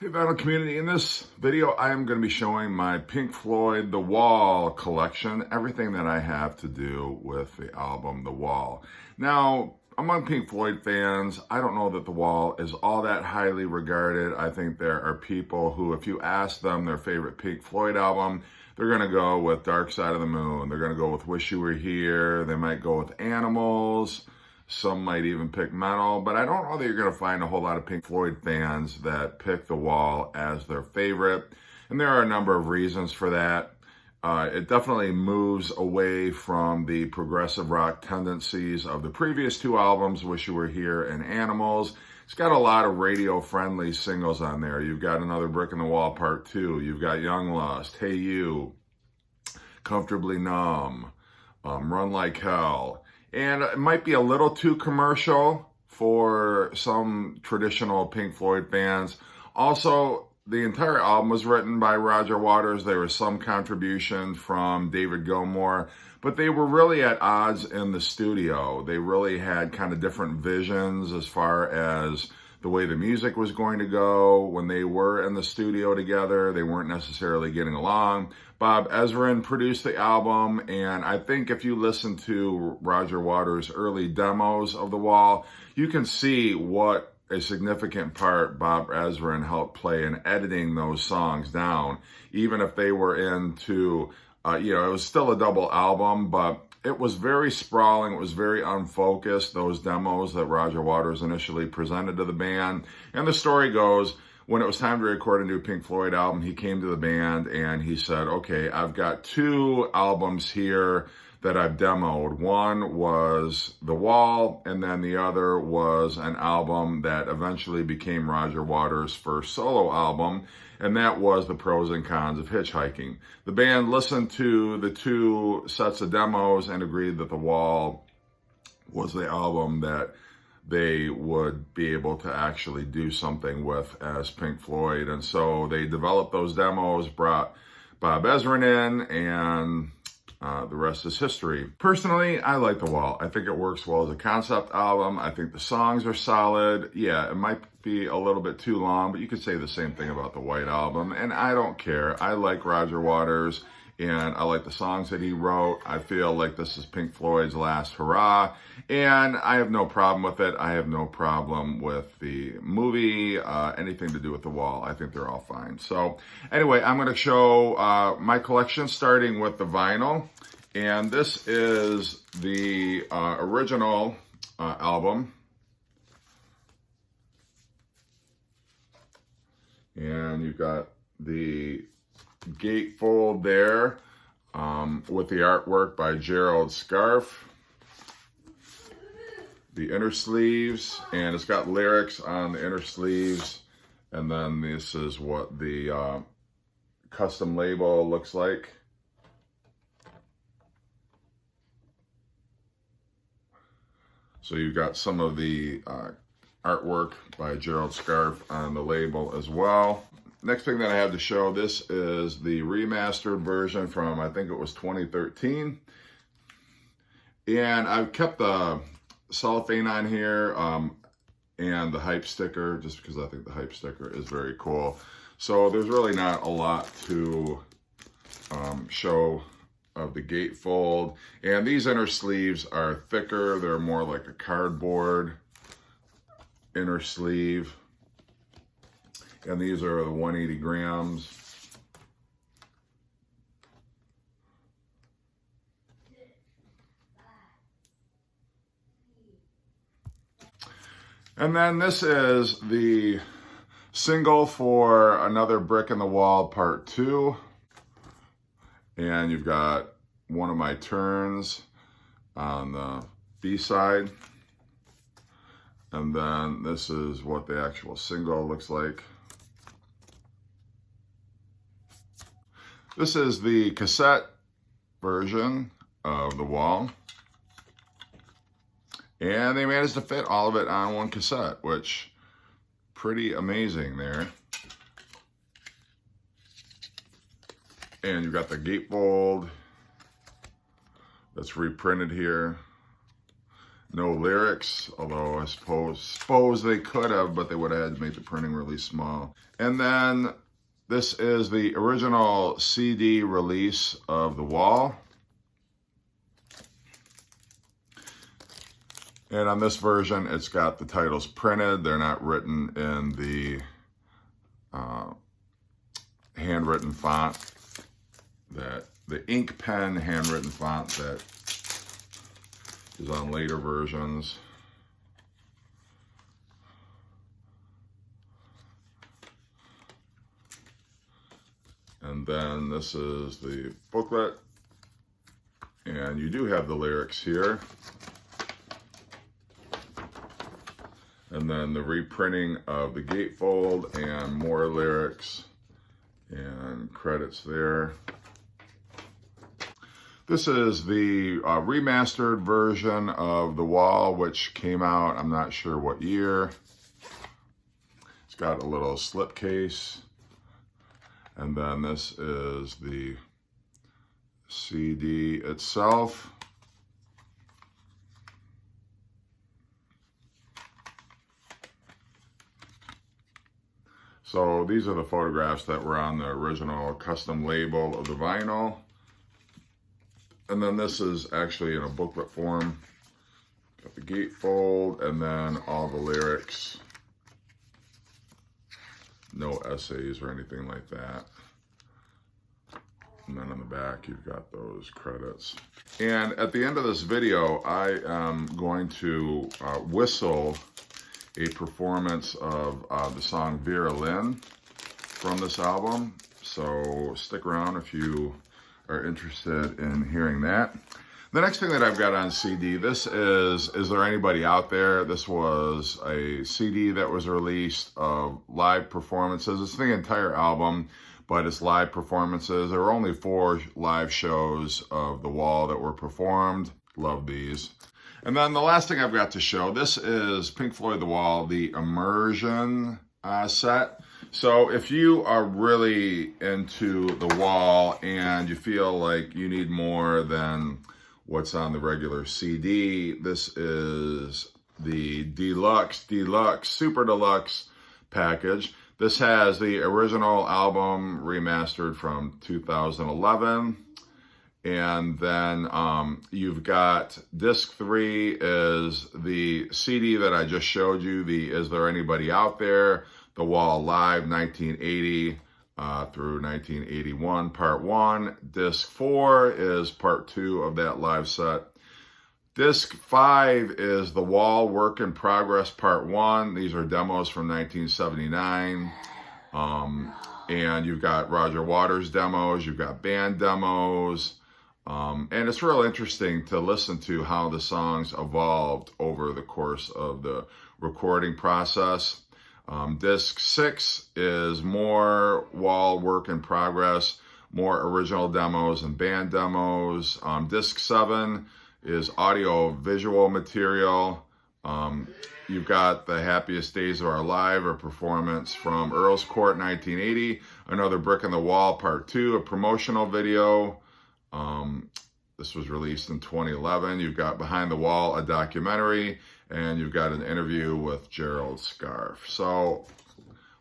Hey vinyl community, in this video I am going to be showing my Pink Floyd The Wall collection, everything that I have to do with the album The Wall. Now, among Pink Floyd fans, I don't know that The Wall is all that highly regarded. I think there are people who, if you ask them their favorite Pink Floyd album, they're going to go with Dark Side of the Moon, they're going to go with Wish You Were Here, they might go with Animals. Some might even pick Metal, but I don't know that you're going to find a whole lot of Pink Floyd fans that pick The Wall as their favorite. And there are a number of reasons for that. It definitely moves away from the progressive rock tendencies of the previous two albums, Wish You Were Here and Animals. It's got a lot of radio-friendly singles on there. You've got Another Brick in the Wall Part 2. You've got Young Lust, Hey You, Comfortably Numb, Run Like Hell. And it might be a little too commercial for some traditional Pink Floyd fans. Also, the entire album was written by Roger Waters. There was some contribution from David Gilmour, but they were really at odds in the studio. They really had kind of different visions as far as the way the music was going to go. When they were in the studio together, they weren't necessarily getting along. Bob Ezrin produced the album, and I think if you listen to Roger Waters' early demos of The Wall, you can see what a significant part Bob Ezrin helped play in editing those songs down. Even if they were into, it was still a double album, but it was very sprawling, it was very unfocused, those demos that Roger Waters initially presented to the band. And the story goes, when it was time to record a new Pink Floyd album, he came to the band and he said, okay, I've got two albums here that I've demoed. One was The Wall, and then the other was an album that eventually became Roger Waters' first solo album, and that was The Pros and Cons of Hitchhiking. The band listened to the two sets of demos and agreed that The Wall was the album that they would be able to actually do something with as Pink Floyd. And so they developed those demos, brought Bob Ezrin in, and the rest is history. Personally, I like The Wall. I think it works well as a concept album. I think the songs are solid. Yeah, it might be a little bit too long, but you could say the same thing about the White Album, and I don't care. I like Roger Waters, and I like the songs that he wrote. I feel like this is Pink Floyd's last hurrah, and I have no problem with it. I have no problem with the movie, anything to do with The Wall. I think they're all fine. So anyway, I'm going to show my collection starting with the vinyl, and this is the original album. And you've got the gatefold there with the artwork by Gerald Scarfe. The inner sleeves, and it's got lyrics on the inner sleeves. And then this is what the custom label looks like. So you've got some of the artwork by Gerald Scarfe on the label as well. Next thing that I have to show, this is the remastered version from, I think it was 2013. And I've kept the cellophane on here and the hype sticker, just because I think the hype sticker is very cool. So there's really not a lot to show of the gatefold. And these inner sleeves are thicker. They're more like a cardboard inner sleeve. And these are the 180 grams. And then this is the single for Another Brick in the Wall Part 2. And you've got one of my turns on the B side. And then this is what the actual single looks like. This is the cassette version of The Wall. And they managed to fit all of it on one cassette, which pretty amazing there. And you've got the gatefold that's reprinted here. No lyrics, although I suppose they could have, but they would have had to make the printing really small. And then this is the original CD release of The Wall. And on this version, it's got the titles printed. They're not written in the handwritten font, that the ink pen handwritten font that is on later versions. And then this is the booklet, and you do have the lyrics here. And then the reprinting of the gatefold and more lyrics and credits there. This is the remastered version of The Wall, which came out, I'm not sure what year. It's got a little slipcase. And then this is the CD itself. So these are the photographs that were on the original custom label of the vinyl. And then this is actually in a booklet form. Got the gatefold and then all the lyrics. No essays or anything like that. And then on the back, you've got those credits. And at the end of this video, I am going to whistle a performance of the song Vera Lynn from this album. So stick around if you are interested in hearing that. The next thing that I've got on CD, this is There Anybody Out There? This was a CD that was released of live performances. It's the entire album, but it's live performances. There were only 4 live shows of The Wall that were performed. Love these. And then the last thing I've got to show, this is Pink Floyd The Wall, the Immersion set. So if you are really into The Wall and you feel like you need more than what's on the regular CD, this is the deluxe, super deluxe package. This has the original album remastered from 2011. And then you've got disc 3 is the CD that I just showed you, the Is There Anybody Out There? The Wall Live 1980 through 1981, part 1. Disc 4 is part 2 of that live set. Disc 5 is The Wall Work in Progress, part 1. These are demos from 1979. And you've got Roger Waters demos, you've got band demos. And it's real interesting to listen to how the songs evolved over the course of the recording process. Disc 6 is more Wall Work in Progress, more original demos and band demos. Disc 7 is audio visual material. You've got The Happiest Days of Our Life, a performance from Earl's Court 1980, Another Brick in the Wall, part 2, a promotional video. This was released in 2011. You've got Behind the Wall, a documentary, and you've got an interview with Gerald Scarfe. So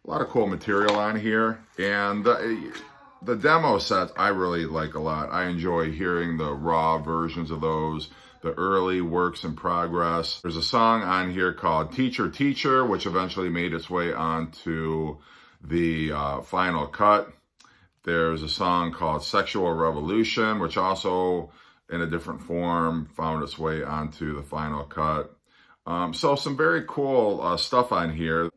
a lot of cool material on here. And the demo sets I really like a lot. I enjoy hearing the raw versions of those, the early works in progress. There's a song on here called Teacher, Teacher, which eventually made its way onto the final cut. There's a song called Sexual Revolution, which also in a different form found its way onto the final cut. So some very cool stuff on here.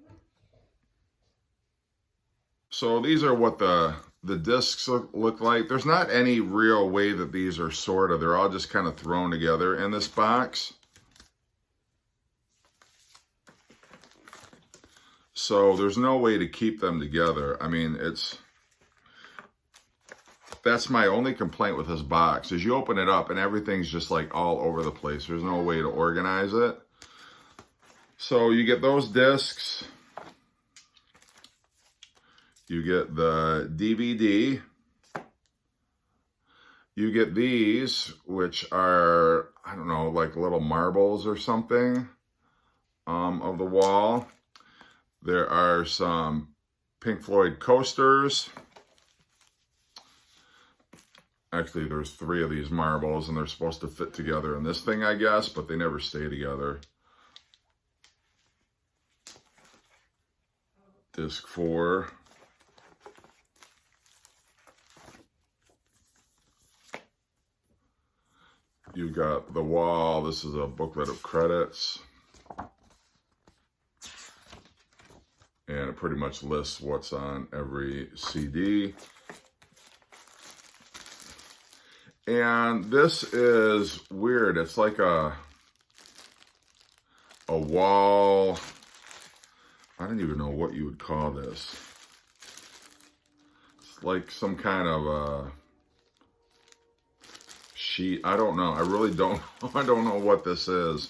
So these are what the discs look like. There's not any real way that these are sorted. They're all just kind of thrown together in this box. So there's no way to keep them together. I mean, that's my only complaint with this box, is you open it up and everything's just like all over the place. There's no way to organize it. So you get those discs. You get the DVD. You get these, which are, I don't know, like little marbles or something of the wall. There are some Pink Floyd coasters. Actually, there's 3 of these marbles, and they're supposed to fit together in this thing, I guess, but they never stay together. Disc 4. You've got the wall. This is a booklet of credits. And it pretty much lists what's on every CD. And this is weird. It's like a wall. I don't even know what you would call this. It's like some kind of a sheet. I don't know. I really don't. I don't know what this is.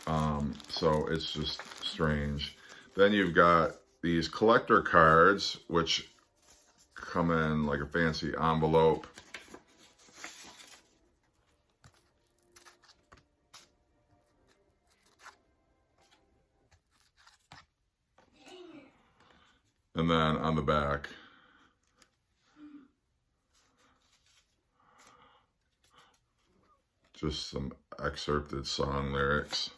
So it's just strange. Then you've got these collector cards, which come in like a fancy envelope. And then on the back, just some excerpted song lyrics.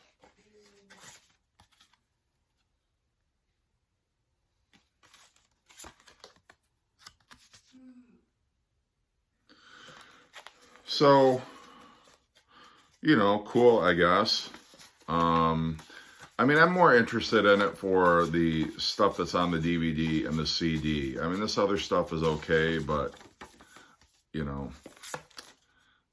So, you know, cool, I guess. I mean, I'm more interested in it for the stuff that's on the DVD and the CD. I mean, this other stuff is okay, but, you know,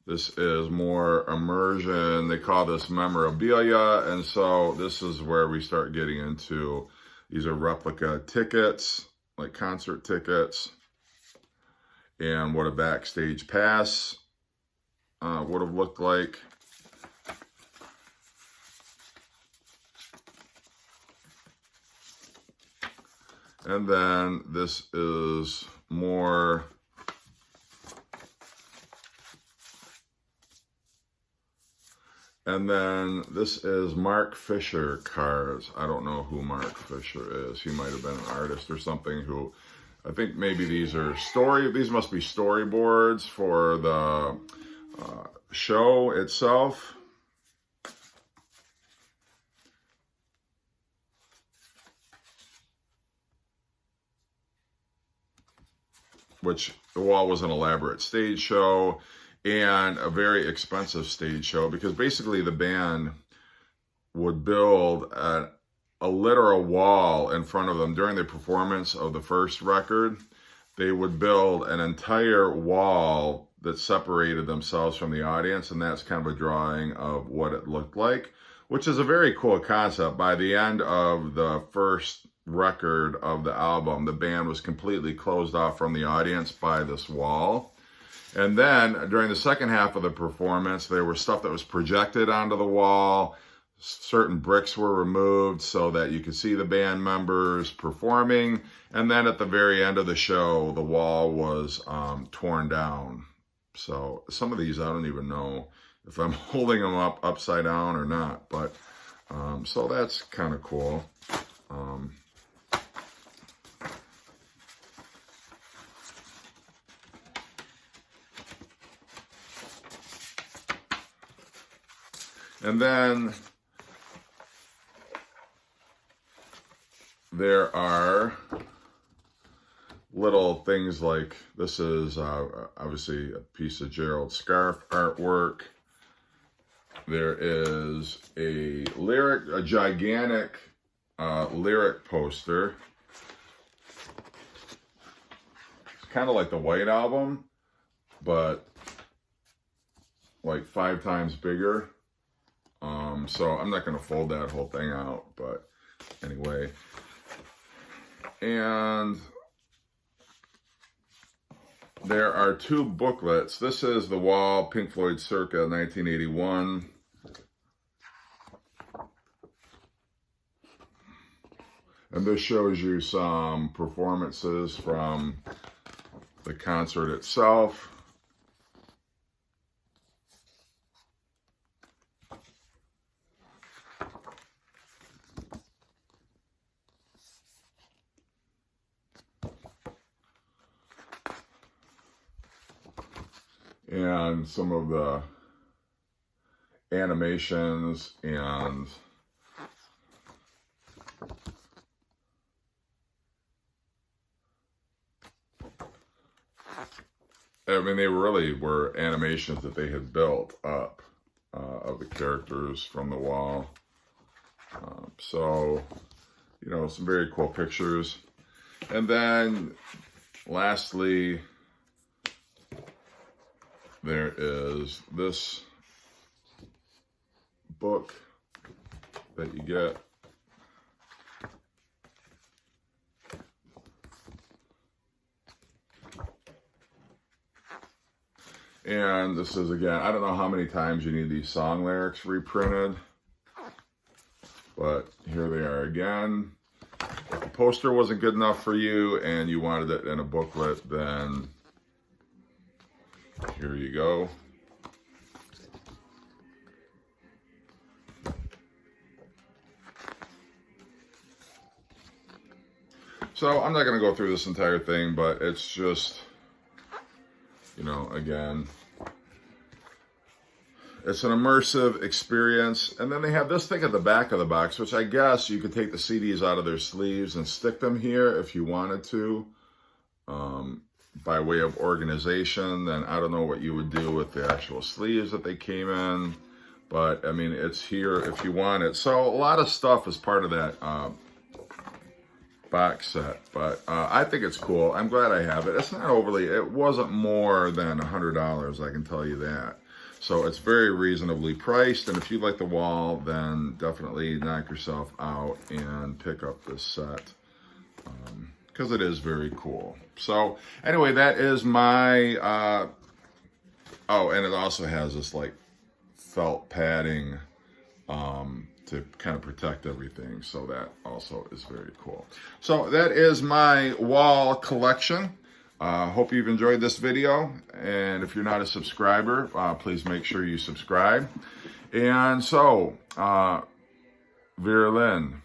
this is more immersion. They call this memorabilia, and so this is where we start getting into, these are replica tickets, like concert tickets, and what a backstage pass would have looked like. And then this is more and then this is Mark Fisher cards. I don't know who Mark Fisher is. He might have been an artist or something who, I think maybe these are these must be storyboards for the show itself. Which the wall was an elaborate stage show and a very expensive stage show, because basically the band would build a literal wall in front of them during the performance of the first record. They would build an entire wall that separated themselves from the audience, and that's kind of a drawing of what it looked like, which is a very cool concept. By the end of the first record of the album, the band was completely closed off from the audience by this wall. And then during the second half of the performance, there was stuff that was projected onto the wall. Certain bricks were removed so that you could see the band members performing. And then at the very end of the show, the wall was torn down. So some of these, I don't even know if I'm holding them up upside down or not, but so that's kind of cool. And then there are little things like, this is obviously a piece of Gerald Scarfe artwork. There is a gigantic lyric poster. It's kind of like the White Album, but like 5 times bigger. So I'm not going to fold that whole thing out, but anyway. And there are 2 booklets. This is The Wall, Pink Floyd circa 1981. And this shows you some performances from the concert itself. and some of the animations, and I mean, they really were animations that they had built up of the characters from the wall. So, you know, some very cool pictures. And then lastly, there is this book that you get. And this is, again, I don't know how many times you need these song lyrics reprinted, but here they are again. If the poster wasn't good enough for you and you wanted it in a booklet, then here you go. So I'm not going to go through this entire thing, but it's just, you know, again, it's an immersive experience. And then they have this thing at the back of the box, which I guess you could take the CDs out of their sleeves and stick them here if you wanted to, by way of organization. Then I don't know what you would do with the actual sleeves that they came in, but I mean, it's here if you want it. So a lot of stuff is part of that box set, but I think it's cool. I'm glad I have it. It's not overly, it wasn't more than $100, I can tell you that. So it's very reasonably priced, and if you like the wall, then definitely knock yourself out and pick up this set, because it is very cool. So anyway, that is my, oh, and it also has this like felt padding to kind of protect everything. So that also is very cool. So that is my wall collection. Hope you've enjoyed this video. And if you're not a subscriber, please make sure you subscribe. And so, Vera Lynn.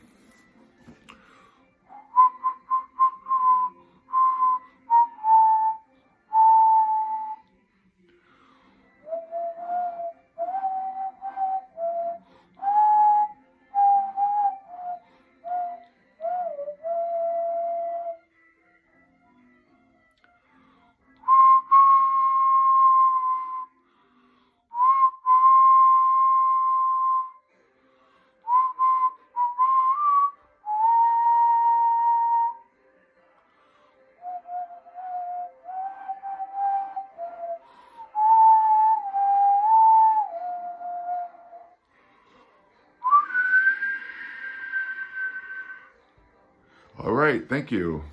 All right, thank you.